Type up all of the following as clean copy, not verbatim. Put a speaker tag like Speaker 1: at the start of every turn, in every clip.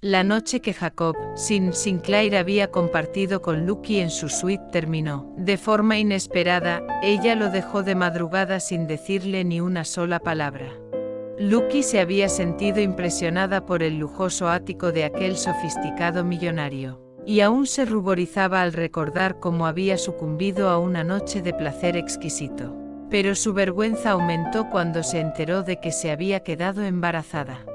Speaker 1: La noche que Jacob Sinclair había compartido con Lucky en su suite terminó. De forma inesperada, ella lo dejó de madrugada sin decirle ni una sola palabra. Lucky se había sentido impresionada por el lujoso ático de aquel sofisticado millonario, y aún se ruborizaba al recordar cómo había sucumbido a una noche de placer exquisito. Pero su vergüenza aumentó cuando se enteró de que se había quedado embarazada.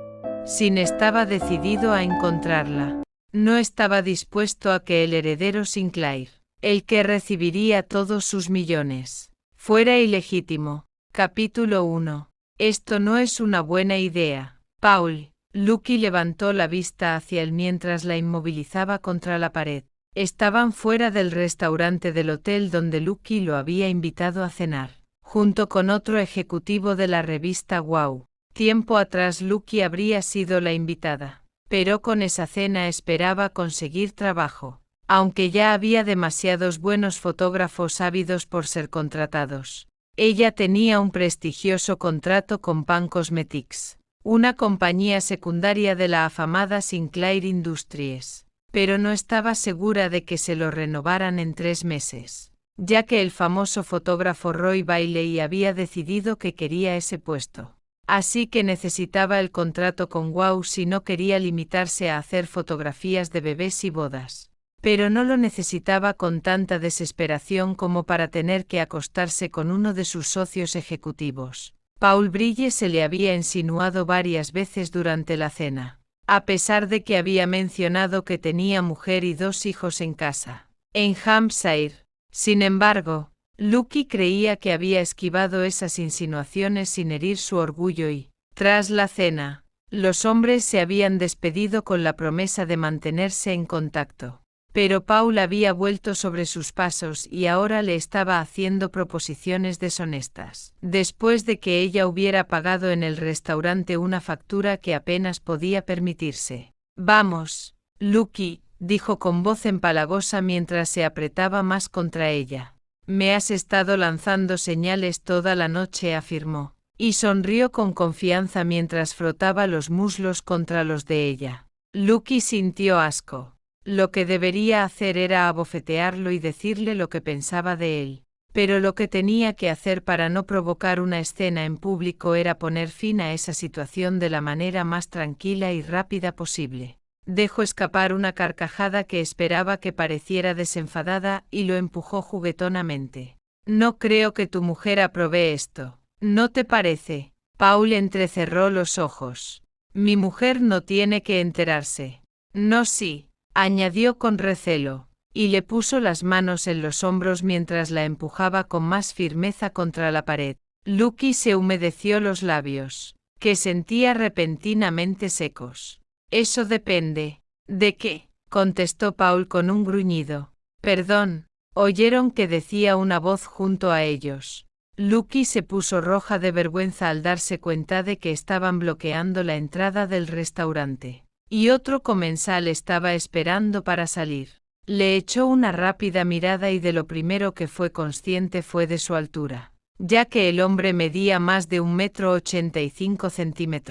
Speaker 1: Sin estaba decidido a encontrarla. No estaba dispuesto a que el heredero Sinclair, el que recibiría todos sus millones, fuera ilegítimo. Capítulo 1. Esto no es una buena idea, Paul. Lucky levantó la vista hacia él mientras la inmovilizaba contra la pared. Estaban fuera del restaurante del hotel donde Lucky lo había invitado a cenar, junto con otro ejecutivo de la revista Wow. Tiempo atrás Lucky habría sido la invitada, pero con esa cena esperaba conseguir trabajo, aunque ya había demasiados buenos fotógrafos ávidos por ser contratados. Ella tenía un prestigioso contrato con Pan Cosmetics, una compañía secundaria de la afamada Sinclair Industries, pero no estaba segura de que se lo renovaran en 3 meses, ya que el famoso fotógrafo Roy Bailey había decidido que quería ese puesto. Así que necesitaba el contrato con Wow si no quería limitarse a hacer fotografías de bebés y bodas. Pero no lo necesitaba con tanta desesperación como para tener que acostarse con uno de sus socios ejecutivos. Paul Brille se le había insinuado varias veces durante la cena, a pesar de que había mencionado que tenía mujer y 2 hijos en casa, en Hampshire. Sin embargo, Lucky creía que había esquivado esas insinuaciones sin herir su orgullo y, tras la cena, los hombres se habían despedido con la promesa de mantenerse en contacto. Pero Paul había vuelto sobre sus pasos y ahora le estaba haciendo proposiciones deshonestas, después de que ella hubiera pagado en el restaurante una factura que apenas podía permitirse. Vamos, Lucky, dijo con voz empalagosa mientras se apretaba más contra ella. Me has estado lanzando señales toda la noche, afirmó, y sonrió con confianza mientras frotaba los muslos contra los de ella. Lucky sintió asco. Lo que debería hacer era abofetearlo y decirle lo que pensaba de él, pero lo que tenía que hacer para no provocar una escena en público era poner fin a esa situación de la manera más tranquila y rápida posible. Dejó escapar una carcajada que esperaba que pareciera desenfadada y lo empujó juguetonamente. No creo que tu mujer apruebe esto, ¿no te parece? Paul entrecerró los ojos. Mi mujer no tiene que enterarse. No, sí, añadió con recelo, y le puso las manos en los hombros mientras la empujaba con más firmeza contra la pared. Lucky se humedeció los labios, que sentía repentinamente secos. Eso depende. ¿De qué? Contestó Paul con un gruñido. Perdón, oyeron que decía una voz junto a ellos. Lucky se puso roja de vergüenza al darse cuenta de que estaban bloqueando la entrada del restaurante, y otro comensal estaba esperando para salir. Le echó una rápida mirada y de lo primero que fue consciente fue de su altura, ya que el hombre medía más de 1,85 m.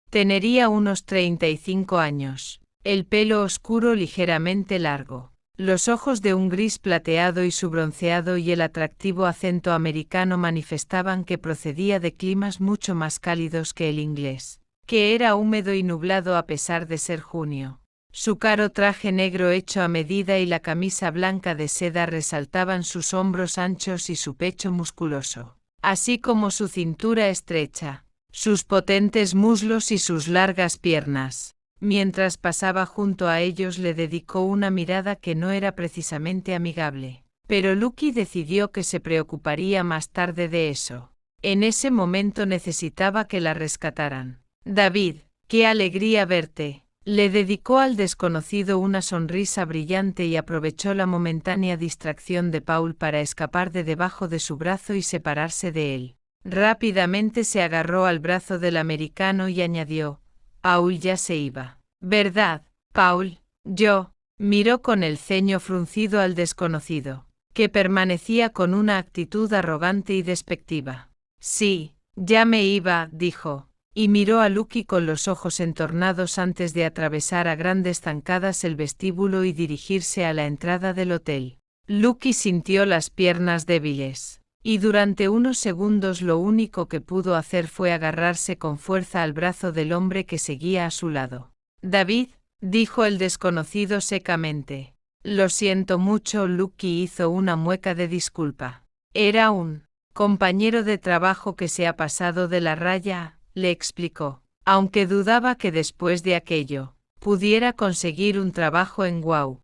Speaker 1: Tendría unos 35 años, el pelo oscuro ligeramente largo, los ojos de un gris plateado y su bronceado y el atractivo acento americano manifestaban que procedía de climas mucho más cálidos que el inglés, que era húmedo y nublado a pesar de ser junio. Su caro traje negro hecho a medida y la camisa blanca de seda resaltaban sus hombros anchos y su pecho musculoso, así como su cintura estrecha, sus potentes muslos y sus largas piernas. Mientras pasaba junto a ellos le dedicó una mirada que no era precisamente amigable, pero Lucky decidió que se preocuparía más tarde de eso. En ese momento necesitaba que la rescataran. David, qué alegría verte. Le dedicó al desconocido una sonrisa brillante y aprovechó la momentánea distracción de Paul para escapar de debajo de su brazo y separarse de él. Rápidamente se agarró al brazo del americano y añadió, Paul ya se iba. ¿Verdad, Paul? Yo, miró con el ceño fruncido al desconocido, que permanecía con una actitud arrogante y despectiva. Sí, ya me iba, dijo, y miró a Lucky con los ojos entornados antes de atravesar a grandes zancadas el vestíbulo y dirigirse a la entrada del hotel. Lucky sintió las piernas débiles, y durante unos segundos lo único que pudo hacer fue agarrarse con fuerza al brazo del hombre que seguía a su lado. «David», dijo el desconocido secamente. «Lo siento mucho». Lucky hizo una mueca de disculpa. «Era un compañero de trabajo que se ha pasado de la raya», le explicó, aunque dudaba que después de aquello pudiera conseguir un trabajo en Wow.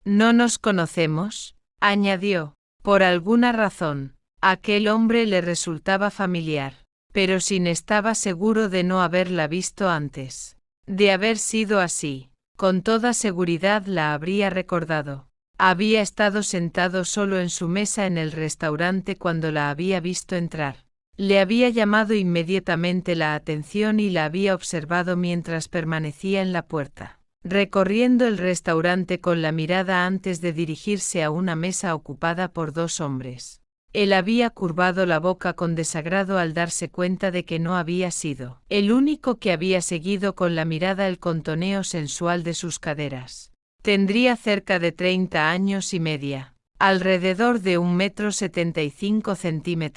Speaker 1: «¿No nos conocemos?», añadió. Por alguna razón, aquel hombre le resultaba familiar, pero Sin estaba seguro de no haberla visto antes. De haber sido así, con toda seguridad la habría recordado. Había estado sentado solo en su mesa en el restaurante cuando la había visto entrar. Le había llamado inmediatamente la atención y la había observado mientras permanecía en la puerta, recorriendo el restaurante con la mirada antes de dirigirse a una mesa ocupada por dos hombres. Él había curvado la boca con desagrado al darse cuenta de que no había sido el único que había seguido con la mirada el contoneo sensual de sus caderas. Tendría cerca de 30 años y media, alrededor de 1,75 m.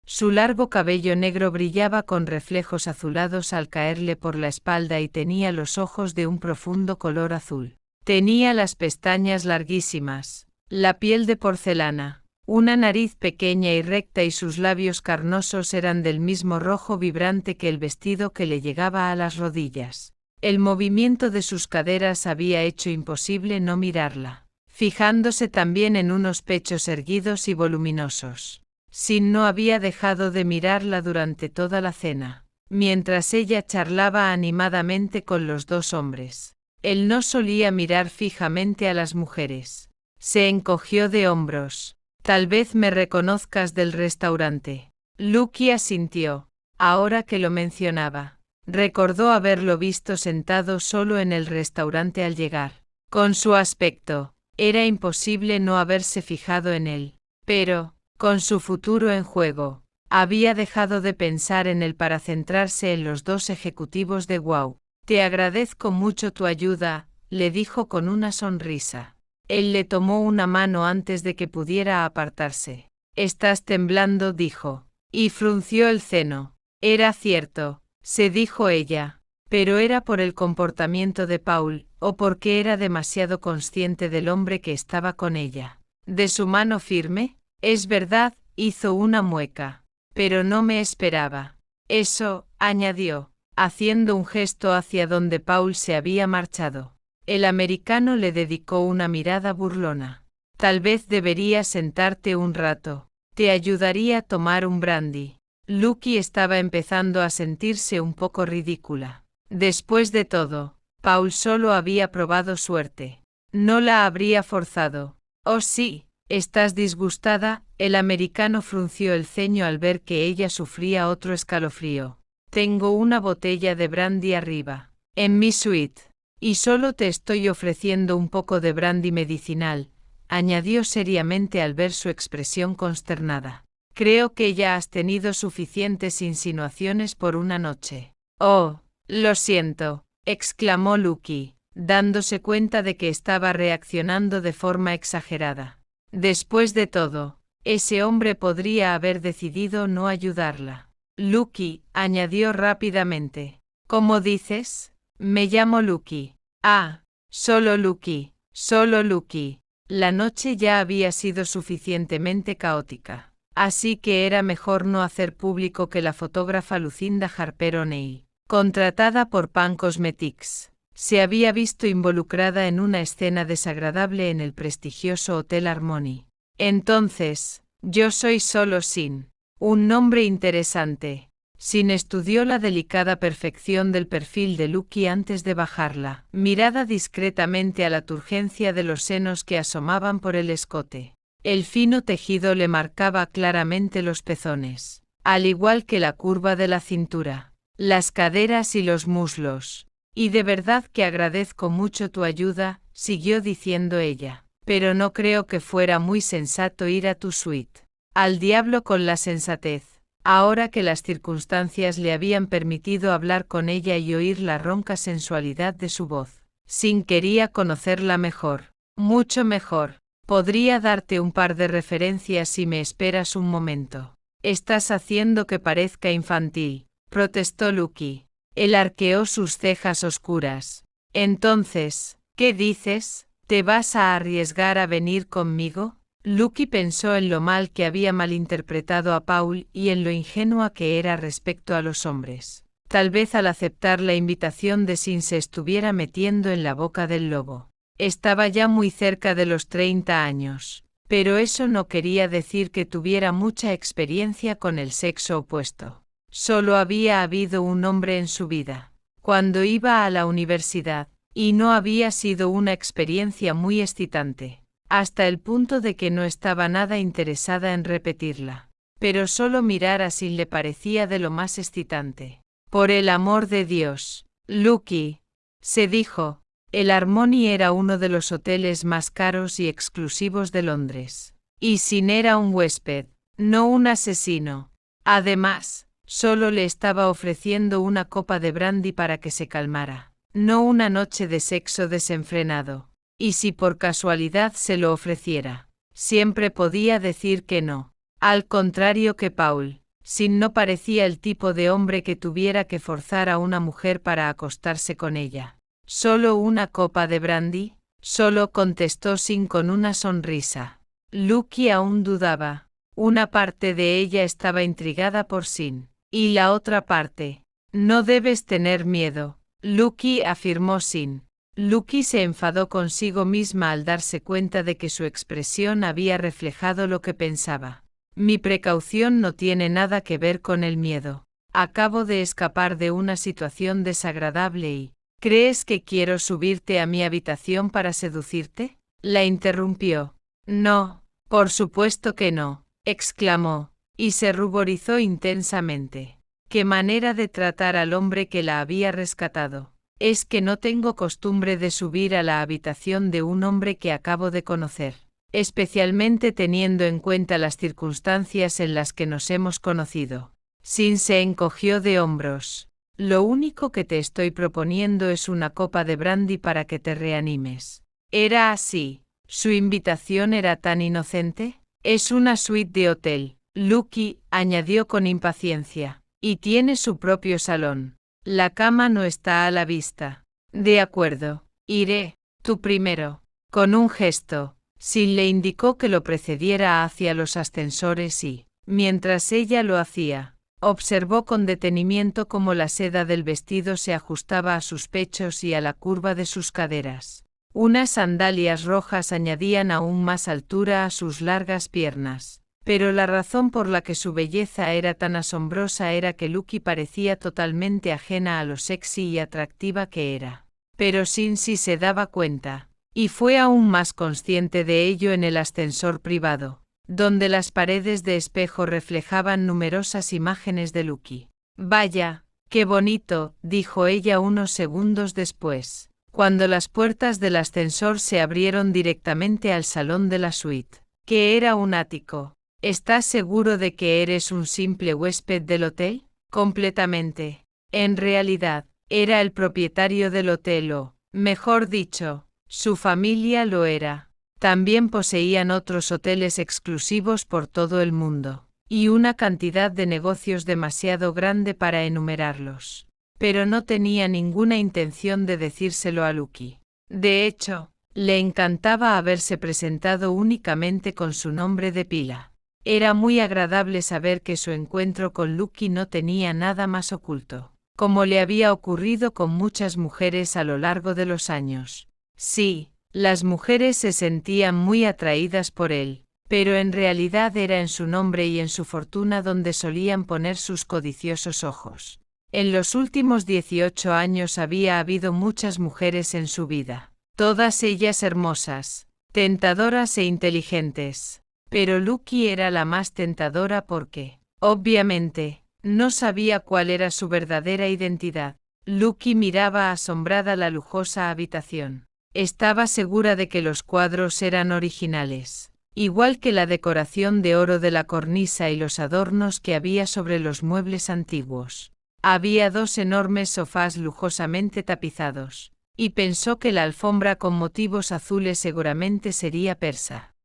Speaker 1: Su largo cabello negro brillaba con reflejos azulados al caerle por la espalda y tenía los ojos de un profundo color azul. Tenía las pestañas larguísimas, la piel de porcelana, una nariz pequeña y recta y sus labios carnosos eran del mismo rojo vibrante que el vestido que le llegaba a las rodillas. El movimiento de sus caderas había hecho imposible no mirarla, fijándose también en unos pechos erguidos y voluminosos. Sin no había dejado de mirarla durante toda la cena, mientras ella charlaba animadamente con los dos hombres. Él no solía mirar fijamente a las mujeres. Se encogió de hombros. «Tal vez me reconozcas del restaurante». Lucky asintió. Ahora que lo mencionaba, recordó haberlo visto sentado solo en el restaurante al llegar. Con su aspecto, era imposible no haberse fijado en él. Pero, con su futuro en juego, había dejado de pensar en él para centrarse en los dos ejecutivos de Wow. «Te agradezco mucho tu ayuda», le dijo con una sonrisa. Él le tomó una mano antes de que pudiera apartarse. «Estás temblando», dijo, y frunció el ceño. «Era cierto», se dijo ella, pero era por el comportamiento de Paul, o porque era demasiado consciente del hombre que estaba con ella. «¿De su mano firme?» «Es verdad», hizo una mueca. «Pero no me esperaba». «Eso», añadió, haciendo un gesto hacia donde Paul se había marchado. El americano le dedicó una mirada burlona. «Tal vez deberías sentarte un rato. Te ayudaría a tomar un brandy». Lucky estaba empezando a sentirse un poco ridícula. Después de todo, Paul solo había probado suerte. No la habría forzado. «Oh sí, ¿estás disgustada?», el americano frunció el ceño al ver que ella sufría otro escalofrío. «Tengo una botella de brandy arriba, en mi suite. Y solo te estoy ofreciendo un poco de brandy medicinal», añadió seriamente al ver su expresión consternada. «Creo que ya has tenido suficientes insinuaciones por una noche». «Oh, lo siento», exclamó Lucky, dándose cuenta de que estaba reaccionando de forma exagerada. Después de todo, ese hombre podría haber decidido no ayudarla. «Lucky», añadió rápidamente. «¿Cómo dices?» «Me llamo Lucky». «Ah, solo Lucky, solo Lucky». La noche ya había sido suficientemente caótica, así que era mejor no hacer público que la fotógrafa Lucinda Harper O'Neill, contratada por Pan Cosmetics, se había visto involucrada en una escena desagradable en el prestigioso Hotel Harmony. Entonces, yo soy solo Sin. Un nombre interesante. Sin estudió la delicada perfección del perfil de Lucky antes de bajarla, mirada discretamente a la turgencia de los senos que asomaban por el escote. El fino tejido le marcaba claramente los pezones, al igual que la curva de la cintura, las caderas y los muslos. «Y de verdad que agradezco mucho tu ayuda», siguió diciendo ella, «pero no creo que fuera muy sensato ir a tu suite». «Al diablo con la sensatez», ahora que las circunstancias le habían permitido hablar con ella y oír la ronca sensualidad de su voz. Sin quería conocerla mejor, mucho mejor. Podría darte un par de referencias si me esperas un momento. Estás haciendo que parezca infantil, protestó Lucky. Él arqueó sus cejas oscuras. Entonces, ¿qué dices? ¿Te vas a arriesgar a venir conmigo? Lucky pensó en lo mal que había malinterpretado a Paul y en lo ingenua que era respecto a los hombres. Tal vez al aceptar la invitación de Sin se estuviera metiendo en la boca del lobo. Estaba ya muy cerca de los 30 años, pero eso no quería decir que tuviera mucha experiencia con el sexo opuesto. Solo había habido un hombre en su vida, cuando iba a la universidad, y no había sido una experiencia muy excitante, hasta el punto de que no estaba nada interesada en repetirla. Pero solo mirar a Sin le parecía de lo más excitante. Por el amor de Dios, Lucky, se dijo, el Harmony era uno de los hoteles más caros y exclusivos de Londres. Y Sin era un huésped, no un asesino. Además, solo le estaba ofreciendo una copa de brandy para que se calmara, no una noche de sexo desenfrenado. Y si por casualidad se lo ofreciera, siempre podía decir que no. Al contrario que Paul, Sin no parecía el tipo de hombre que tuviera que forzar a una mujer para acostarse con ella. ¿Solo una copa de brandy? Solo contestó Sin con una sonrisa. Lucky aún dudaba. Una parte de ella estaba intrigada por Sin. Y la otra parte. No debes tener miedo, Lucky, afirmó Sin. Lucky se enfadó consigo misma al darse cuenta de que su expresión había reflejado lo que pensaba. Mi precaución no tiene nada que ver con el miedo. Acabo de escapar de una situación desagradable y... ¿Crees que quiero subirte a mi habitación para seducirte? La interrumpió. No, por supuesto que no, exclamó, y se ruborizó intensamente. ¿Qué manera de tratar al hombre que la había rescatado? Es que no tengo costumbre de subir a la habitación de un hombre que acabo de conocer, especialmente teniendo en cuenta las circunstancias en las que nos hemos conocido. Sin se encogió de hombros. Lo único que te estoy proponiendo es una copa de brandy para que te reanimes. Era así. ¿Su invitación era tan inocente? Es una suite de hotel, Lucky, añadió con impaciencia, y tiene su propio salón. La cama no está a la vista. De acuerdo, iré, tú primero. Con un gesto, Sin le indicó que lo precediera hacia los ascensores y, mientras ella lo hacía, observó con detenimiento cómo la seda del vestido se ajustaba a sus pechos y a la curva de sus caderas. Unas sandalias rojas añadían aún más altura a sus largas piernas, pero la razón por la que su belleza era tan asombrosa era que Lucky parecía totalmente ajena a lo sexy y atractiva que era. Pero Sin sí se daba cuenta, y fue aún más consciente de ello en el ascensor privado, donde las paredes de espejo reflejaban numerosas imágenes de Lucky. Vaya, qué bonito, dijo ella unos segundos después, cuando las puertas del ascensor se abrieron directamente al salón de la suite, que era un ático. ¿Estás seguro de que eres un simple huésped del hotel? Completamente. En realidad, era el propietario del hotel o, mejor dicho, su familia lo era. También poseían otros hoteles exclusivos por todo el mundo, y una cantidad de negocios demasiado grande para enumerarlos. Pero no tenía ninguna intención de decírselo a Lucky. De hecho, le encantaba haberse presentado únicamente con su nombre de pila. Era muy agradable saber que su encuentro con Lucky no tenía nada más oculto, como le había ocurrido con muchas mujeres a lo largo de los años. Sí, las mujeres se sentían muy atraídas por él, pero en realidad era en su nombre y en su fortuna donde solían poner sus codiciosos ojos. En los últimos 18 años había habido muchas mujeres en su vida, todas ellas hermosas, tentadoras e inteligentes, pero Lucky era la más tentadora porque, obviamente, no sabía cuál era su verdadera identidad. Lucky miraba asombrada la lujosa habitación. Estaba segura de que los cuadros eran originales, igual que la decoración de oro de la cornisa y los adornos que había sobre los muebles antiguos. Había 2 enormes sofás lujosamente tapizados, y pensó que la alfombra con motivos azules seguramente sería persa.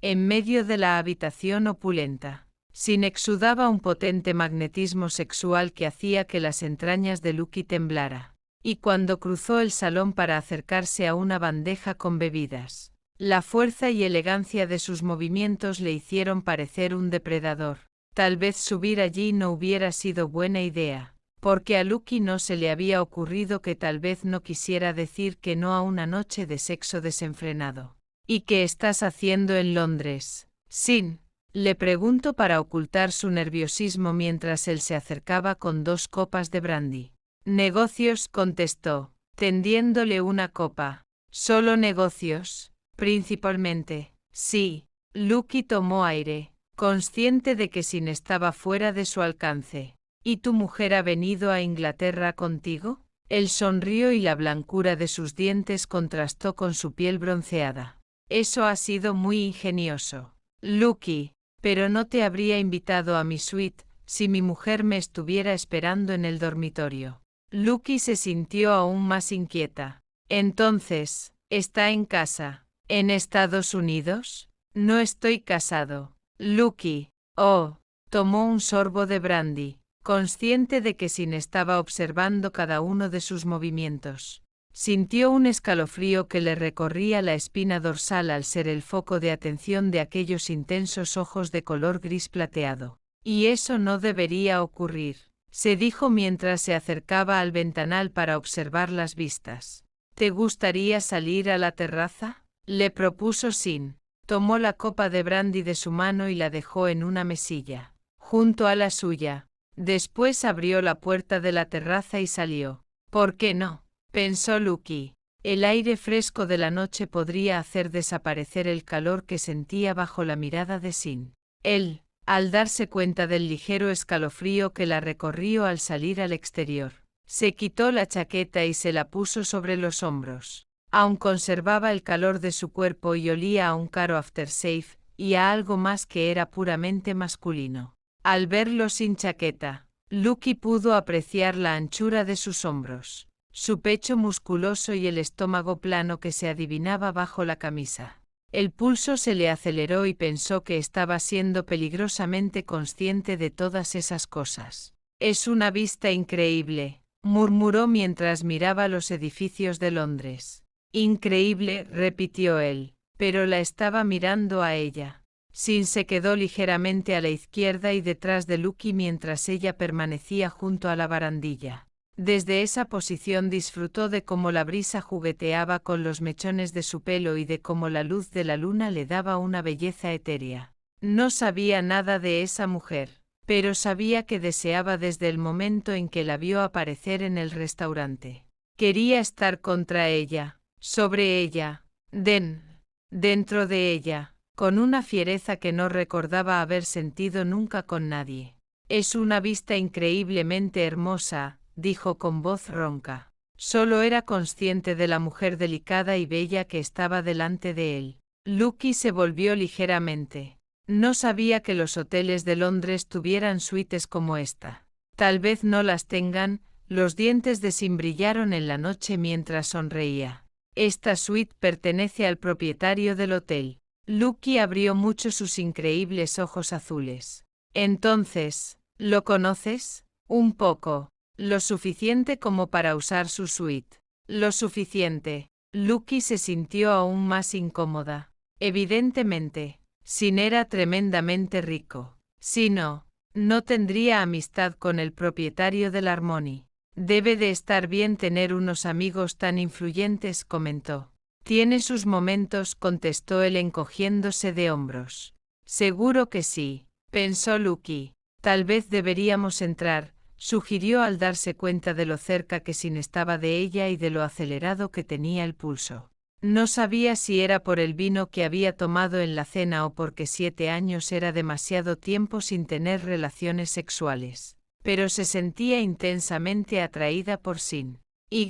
Speaker 1: En medio de la habitación opulenta, Sin exudaba un potente magnetismo sexual que hacía que las entrañas de Lucky temblara. Y cuando cruzó el salón para acercarse a una bandeja con bebidas, la fuerza y elegancia de sus movimientos le hicieron parecer un depredador. Tal vez subir allí no hubiera sido buena idea, porque a Lucky no se le había ocurrido que tal vez no quisiera decir que no a una noche de sexo desenfrenado. ¿Y qué estás haciendo en Londres, Sin? Le preguntó para ocultar su nerviosismo mientras él se acercaba con 2 copas de brandy. Negocios, contestó, tendiéndole una copa. ¿Solo negocios? Principalmente. Sí. Lucky tomó aire, consciente de que Sin estaba fuera de su alcance. ¿Y tu mujer ha venido a Inglaterra contigo? Él sonrió y la blancura de sus dientes contrastó con su piel bronceada. Eso ha sido muy ingenioso, Lucky, pero no te habría invitado a mi suite si mi mujer me estuviera esperando en el dormitorio. Lucky se sintió aún más inquieta. Entonces, ¿está en casa, en Estados Unidos? No estoy casado. Lucky, oh, tomó un sorbo de brandy, consciente de que Sin estaba observando cada uno de sus movimientos. Sintió un escalofrío que le recorría la espina dorsal al ser el foco de atención de aquellos intensos ojos de color gris plateado. Y eso no debería ocurrir, se dijo mientras se acercaba al ventanal para observar las vistas. ¿Te gustaría salir a la terraza?, le propuso Sin. Tomó la copa de brandy de su mano y la dejó en una mesilla, junto a la suya. Después abrió la puerta de la terraza y salió. ¿Por qué no?, pensó Lucky. El aire fresco de la noche podría hacer desaparecer el calor que sentía bajo la mirada de Sin. Él, al darse cuenta del ligero escalofrío que la recorrió al salir al exterior, se quitó la chaqueta y se la puso sobre los hombros. Aún conservaba el calor de su cuerpo y olía a un caro aftershave y a algo más que era puramente masculino. Al verlo sin chaqueta, Lucky pudo apreciar la anchura de sus hombros, su pecho musculoso y el estómago plano que se adivinaba bajo la camisa. El pulso se le aceleró y pensó que estaba siendo peligrosamente consciente de todas esas cosas. Es una vista increíble, murmuró mientras miraba los edificios de Londres. Increíble, repitió él, pero la estaba mirando a ella. Sin se quedó ligeramente a la izquierda y detrás de Lucky mientras ella permanecía junto a la barandilla. Desde esa posición disfrutó de cómo la brisa jugueteaba con los mechones de su pelo y de cómo la luz de la luna le daba una belleza etérea. No sabía nada de esa mujer, pero sabía que deseaba desde el momento en que la vio aparecer en el restaurante. Quería estar contra ella, sobre ella, dentro de ella, con una fiereza que no recordaba haber sentido nunca con nadie. Es una vista increíblemente hermosa, dijo con voz ronca. Solo era consciente de la mujer delicada y bella que estaba delante de él. Lucky se volvió ligeramente. No sabía que los hoteles de Londres tuvieran suites como esta. Tal vez no las tengan. Los dientes de Sin brillaron en la noche mientras sonreía. Esta suite pertenece al propietario del hotel. Lucky abrió mucho sus increíbles ojos azules. Entonces, ¿lo conoces? Un poco. Lo suficiente como para usar su suite. Lo suficiente. Lucky se sintió aún más incómoda. Evidentemente, Sin era tremendamente rico. Si no, no tendría amistad con el propietario del Harmony. Debe de estar bien tener unos amigos tan influyentes, comentó. Tiene sus momentos, contestó él encogiéndose de hombros. Seguro que sí, pensó Lucky. Tal vez deberíamos entrar, sugirió al darse cuenta de lo cerca que Sin estaba de ella y de lo acelerado que tenía el pulso. No sabía si era por el vino que había tomado en la cena o porque 7 años era demasiado tiempo sin tener relaciones sexuales, pero se sentía intensamente atraída por Sin. Y,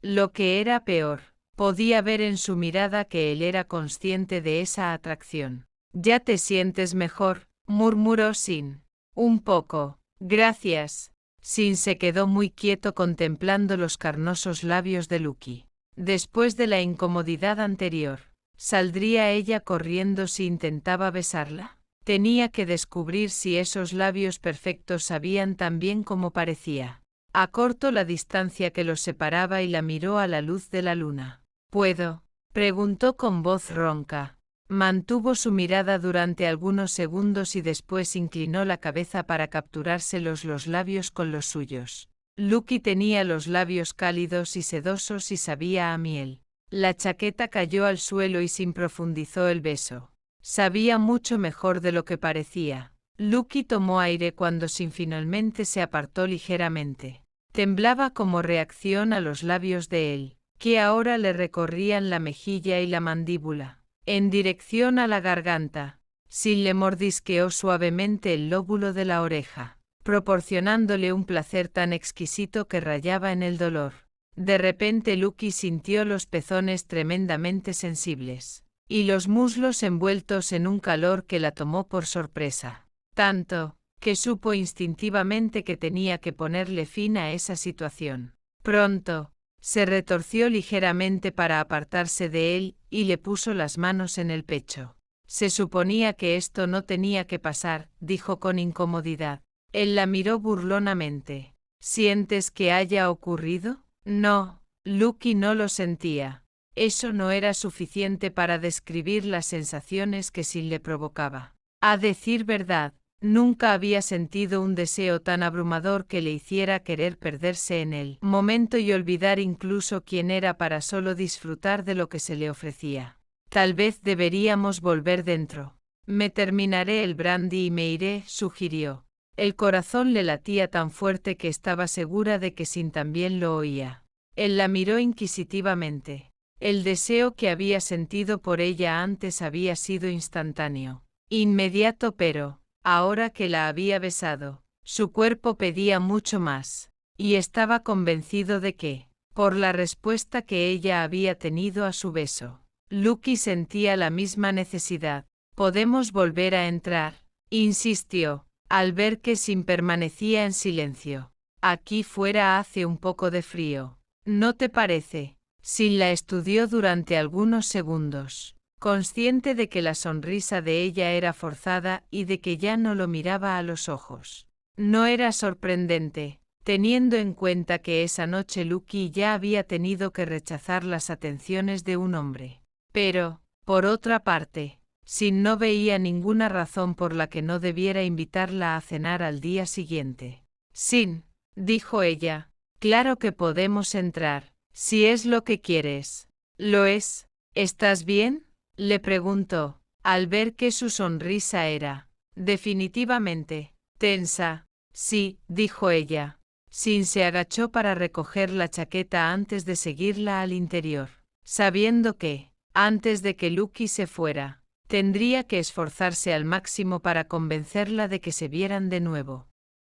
Speaker 1: lo que era peor, Podía ver en su mirada que él era consciente de esa atracción. «¿Ya te sientes mejor?», murmuró Sin. «Un poco, gracias». Sin se quedó muy quieto contemplando los carnosos labios de Lucky. Después de la incomodidad anterior, ¿saldría ella corriendo si intentaba besarla? Tenía que descubrir si esos labios perfectos sabían tan bien como parecía. Acortó la distancia que los separaba y la miró a la luz de la luna. «¿Puedo?», preguntó con voz ronca. Mantuvo su mirada durante algunos segundos y después inclinó la cabeza para capturárselos los labios con los suyos. Lucky tenía los labios cálidos y sedosos y sabía a miel. La chaqueta cayó al suelo y Sin profundizó el beso. Sabía mucho mejor de lo que parecía. Lucky tomó aire cuando Sin finalmente se apartó ligeramente. Temblaba como reacción a los labios de él, que ahora le recorrían la mejilla y la mandíbula. En dirección a la garganta, Sin le mordisqueó suavemente el lóbulo de la oreja, proporcionándole un placer tan exquisito que rayaba en el dolor. De repente Lucky sintió los pezones tremendamente sensibles, y los muslos envueltos en un calor que la tomó por sorpresa. Tanto, que supo instintivamente que tenía que ponerle fin a esa situación. Pronto, se retorció ligeramente para apartarse de él y le puso las manos en el pecho. «Se suponía que esto no tenía que pasar», dijo con incomodidad. Él la miró burlonamente. «¿Sientes que haya ocurrido?». No, Lucky no lo sentía. Eso no era suficiente para describir las sensaciones que Sin le provocaba. A decir verdad, nunca había sentido un deseo tan abrumador que le hiciera querer perderse en el momento y olvidar incluso quién era para solo disfrutar de lo que se le ofrecía. «Tal vez deberíamos volver dentro. Me terminaré el brandy y me iré», sugirió. El corazón le latía tan fuerte que estaba segura de que Sin también lo oía. Él la miró inquisitivamente. El deseo que había sentido por ella antes había sido instantáneo, inmediato, pero ahora que la había besado, su cuerpo pedía mucho más, y estaba convencido de que, por la respuesta que ella había tenido a su beso, Lucky sentía la misma necesidad. «¿Podemos volver a entrar?», insistió, al ver que Sin permanecía en silencio. «Aquí fuera hace un poco de frío, ¿no te parece?». Sin la estudió durante algunos segundos, consciente de que la sonrisa de ella era forzada y de que ya no lo miraba a los ojos. No era sorprendente, teniendo en cuenta que esa noche Lucky ya había tenido que rechazar las atenciones de un hombre. Pero, por otra parte, Sin no veía ninguna razón por la que no debiera invitarla a cenar al día siguiente. «Sin», dijo ella, «claro que podemos entrar, si es lo que quieres». «Lo es». «¿Estás bien?», le preguntó, al ver que su sonrisa era, definitivamente, tensa. «Sí», dijo ella. Sin se agachó para recoger la chaqueta antes de seguirla al interior, sabiendo que, antes de que Lucky se fuera, tendría que esforzarse al máximo para convencerla de que se vieran de nuevo.